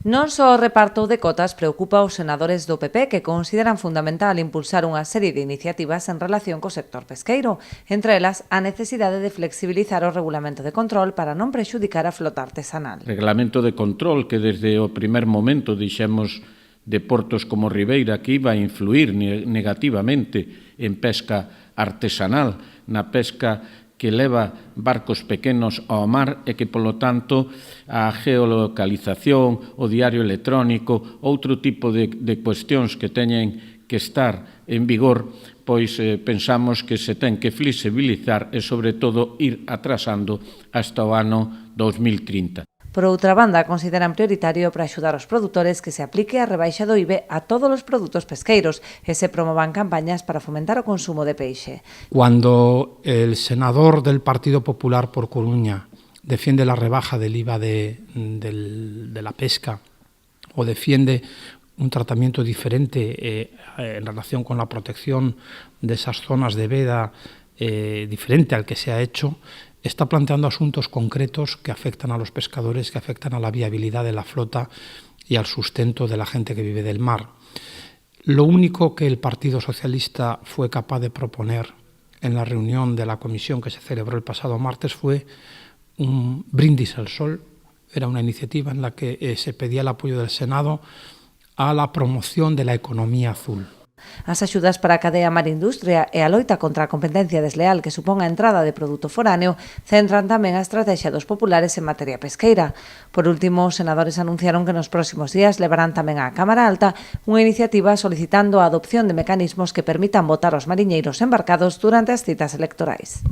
Non só o reparto de cotas preocupa aos senadores do PP, que consideran fundamental impulsar unha serie de iniciativas en relación co sector pesqueiro, entre elas a necesidade de flexibilizar o regulamento de control para non prexudicar a flota artesanal. Regulamento de control que desde o primer momento dixemos de portos como Ribeira que iba a influir negativamente en pesca artesanal, na pesca que leva barcos pequenos ao mar e que, polo tanto, a geolocalización, o diario electrónico, outro tipo de cuestións que teñen que estar en vigor, pois pensamos que se ten que flexibilizar e, sobre todo, ir atrasando hasta o ano 2030. Por outra banda, consideran prioritario para axudar os produtores que se aplique a rebaixa do IVE a todos os produtos pesqueiros e se promovan campañas para fomentar o consumo de peixe. Cuando el senador del Partido Popular por Coruña defiende la rebaja del IVA de la pesca o defiende un tratamiento diferente en relación con la protección de esas zonas de veda diferente al que se ha hecho, está planteando asuntos concretos que afectan a los pescadores, que afectan a la viabilidad de la flota y al sustento de la gente que vive del mar. Lo único que el Partido Socialista fue capaz de proponer en la reunión de la comisión que se celebró el pasado martes fue un brindis al sol. Era una iniciativa en la que se pedía el apoyo del Senado a la promoción de la economía azul. As axudas para a cadea Marindustria e a loita contra a competencia desleal que supón a entrada de produto foráneo centran tamén a estrategia dos populares en materia pesqueira. Por último, os senadores anunciaron que nos próximos días levarán tamén á Cámara Alta unha iniciativa solicitando a adopción de mecanismos que permitan votar aos mariñeiros embarcados durante as citas electorais.